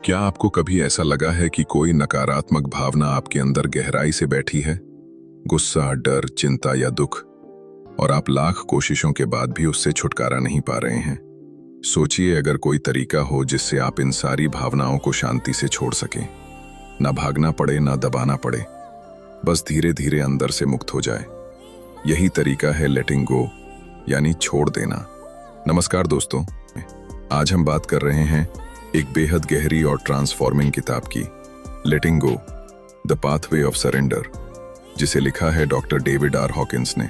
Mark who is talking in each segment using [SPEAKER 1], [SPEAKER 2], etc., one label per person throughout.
[SPEAKER 1] क्या आपको कभी ऐसा लगा है कि कोई नकारात्मक भावना आपके अंदर गहराई से बैठी है? गुस्सा, डर, चिंता या दुख, और आप लाख कोशिशों के बाद भी उससे छुटकारा नहीं पा रहे हैं। सोचिए, अगर कोई तरीका हो जिससे आप इन सारी भावनाओं को शांति से छोड़ सकें। ना भागना पड़े, ना दबाना पड़े, बस धीरे धीरे अंदर से मुक्त हो जाए। यही तरीका है लेटिंग गो, यानी छोड़ देना। नमस्कार दोस्तों, आज हम बात कर रहे हैं एक बेहद गहरी और ट्रांसफॉर्मिंग किताब की, letting go the pathway of surrender, जिसे लिखा है डॉक्टर डेविड आर हॉकिंस ने।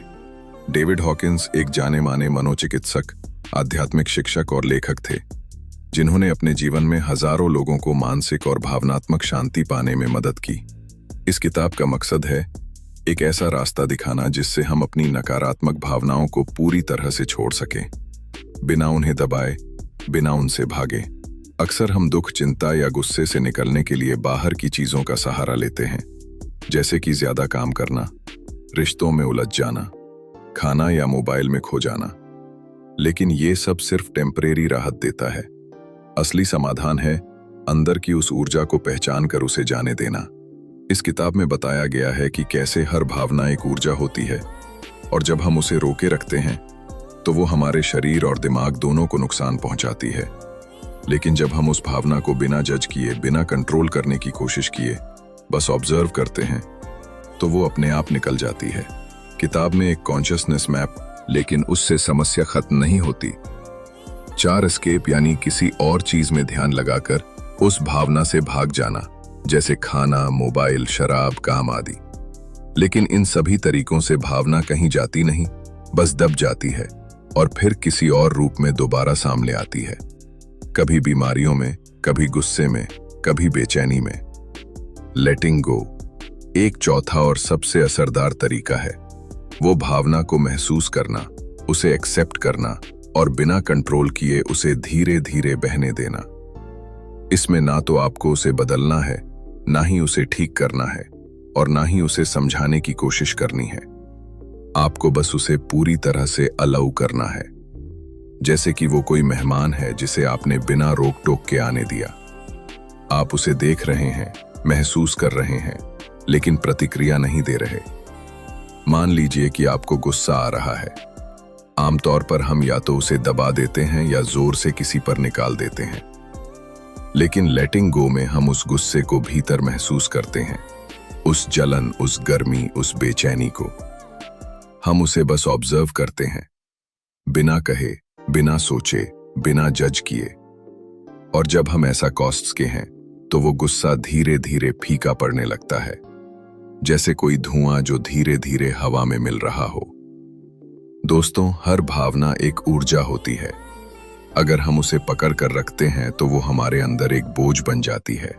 [SPEAKER 1] डेविड हॉकिंस एक जाने माने मनोचिकित्सक, आध्यात्मिक शिक्षक और लेखक थे, जिन्होंने अपने जीवन में हजारों लोगों को मानसिक और भावनात्मक शांति पाने में मदद की। इस किताब का मकसद है एक ऐसा रास्ता दिखाना जिससे हम अपनी नकारात्मक भावनाओं को पूरी तरह से छोड़ सकें, बिना उन्हें दबाए, बिना उनसे भागे। अक्सर हम दुख, चिंता या गुस्से से निकलने के लिए बाहर की चीजों का सहारा लेते हैं, जैसे कि ज्यादा काम करना, रिश्तों में उलझ जाना, खाना या मोबाइल में खो जाना। लेकिन ये सब सिर्फ टेम्परेरी राहत देता है। असली समाधान है अंदर की उस ऊर्जा को पहचान कर उसे जाने देना। इस किताब में बताया गया है कि कैसे हर भावना एक ऊर्जा होती है, और जब हम उसे रोके रखते हैं तो वो हमारे शरीर और दिमाग दोनों को नुकसान पहुंचाती है। लेकिन जब हम उस भावना को बिना जज किए, बिना कंट्रोल करने की कोशिश किए, बस ऑब्जर्व करते हैं, तो वो अपने आप निकल जाती है। किताब में एक कॉन्शियसनेस मैप, लेकिन उससे समस्या खत्म नहीं होती। 4 एस्केप, यानी किसी और चीज में ध्यान लगाकर उस भावना से भाग जाना, जैसे खाना, मोबाइल, शराब, काम आदि। लेकिन इन सभी तरीकों से भावना कहीं जाती नहीं, बस दब जाती है और फिर किसी और रूप में दोबारा सामने आती है। कभी बीमारियों में, कभी गुस्से में, कभी बेचैनी में। लेटिंग गो एक चौथा और सबसे असरदार तरीका है। वो भावना को महसूस करना, उसे एक्सेप्ट करना और बिना कंट्रोल किए उसे धीरे धीरे बहने देना। इसमें ना तो आपको उसे बदलना है, ना ही उसे ठीक करना है, और ना ही उसे समझाने की कोशिश करनी है। आपको बस उसे पूरी तरह से अलाउ करना है, जैसे कि वो कोई मेहमान है जिसे आपने बिना रोक टोक के आने दिया। आप उसे देख रहे हैं, महसूस कर रहे हैं, लेकिन प्रतिक्रिया नहीं दे रहे। मान लीजिए कि आपको गुस्सा आ रहा है। आमतौर पर हम या तो उसे दबा देते हैं या जोर से किसी पर निकाल देते हैं। लेकिन लेटिंग गो में हम उस गुस्से को भीतर महसूस करते हैं, उस जलन, उस गर्मी, उस बेचैनी को। हम उसे बस ऑब्जर्व करते हैं, बिना कहे, बिना सोचे, बिना जज किए। और जब हम ऐसा कॉस्ट्स के हैं, तो वो गुस्सा धीरे धीरे फीका पड़ने लगता है, जैसे कोई धुआं जो धीरे धीरे हवा में मिल रहा हो। दोस्तों, हर भावना एक ऊर्जा होती है। अगर हम उसे पकड़ कर रखते हैं तो वो हमारे अंदर एक बोझ बन जाती है।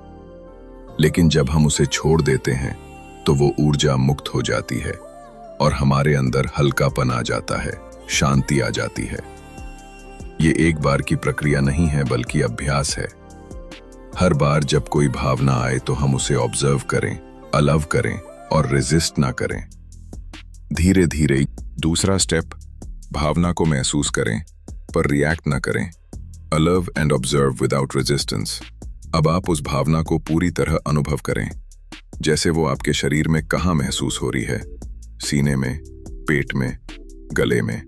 [SPEAKER 1] लेकिन जब हम उसे छोड़ देते हैं तो वो ऊर्जा मुक्त हो जाती है और हमारे अंदर हल्कापन आ जाता है, शांति आ जाती है। ये एक बार की प्रक्रिया नहीं है, बल्कि अभ्यास है। हर बार जब कोई भावना आए तो हम उसे ऑब्जर्व करें, अलाउ करें और रेजिस्ट ना करें। धीरे धीरे। दूसरा स्टेप, भावना को महसूस करें पर रिएक्ट ना करें। Allow and observe without resistance. अब आप उस भावना को पूरी तरह अनुभव करें, जैसे वो आपके शरीर में कहाँ महसूस हो रही है, सीने में, पेट में, गले में।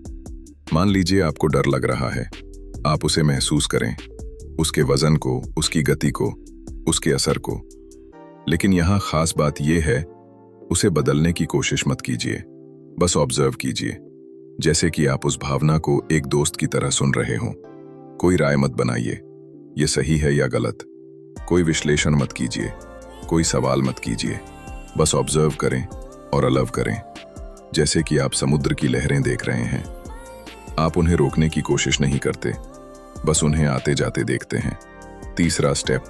[SPEAKER 1] मान लीजिए आपको डर लग रहा है। आप उसे महसूस करें, उसके वजन को, उसकी गति को, उसके असर को। लेकिन यहाँ खास बात यह है, उसे बदलने की कोशिश मत कीजिए, बस ऑब्जर्व कीजिए, जैसे कि आप उस भावना को एक दोस्त की तरह सुन रहे हों। कोई राय मत बनाइए, ये सही है या गलत। कोई विश्लेषण मत कीजिए, कोई सवाल मत कीजिए। बस ऑब्जर्व करें और अलाउ करें, जैसे कि आप समुद्र की लहरें देख रहे हैं। आप उन्हें रोकने की कोशिश नहीं करते, बस उन्हें आते जाते देखते हैं। तीसरा स्टेप,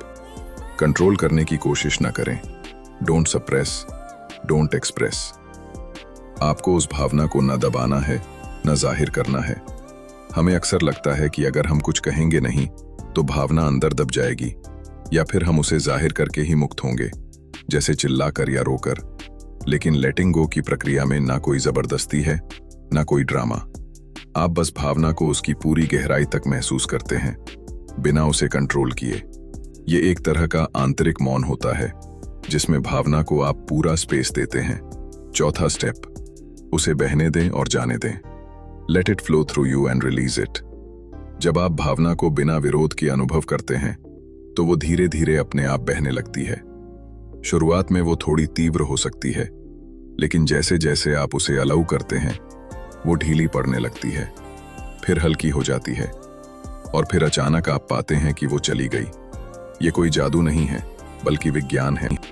[SPEAKER 1] कंट्रोल करने की कोशिश ना करें। Don't suppress, don't express. आपको उस भावना को न दबाना है, न जाहिर करना है। हमें अक्सर लगता है कि अगर हम कुछ कहेंगे नहीं तो भावना अंदर दब जाएगी, या फिर हम उसे जाहिर करके ही मुक्त होंगे, जैसे चिल्लाकर या रोकर। लेकिन लेटिंग गो की प्रक्रिया में ना कोई जबरदस्ती है, ना कोई ड्रामा। आप बस भावना को उसकी पूरी गहराई तक महसूस करते हैं, बिना उसे कंट्रोल किए। ये एक तरह का आंतरिक मौन होता है जिसमें भावना को आप पूरा स्पेस देते हैं। चौथा स्टेप, उसे बहने दें और जाने दें। Let it flow through you and release it. जब आप भावना को बिना विरोध के अनुभव करते हैं तो वो धीरे धीरे अपने आप बहने लगती है। शुरुआत में वो थोड़ी तीव्र हो सकती है, लेकिन जैसे जैसे आप उसे अलाउ करते हैं वो ढीली पड़ने लगती है, फिर हल्की हो जाती है और फिर अचानक आप पाते हैं कि वो चली गई। ये कोई जादू नहीं है, बल्कि विज्ञान है।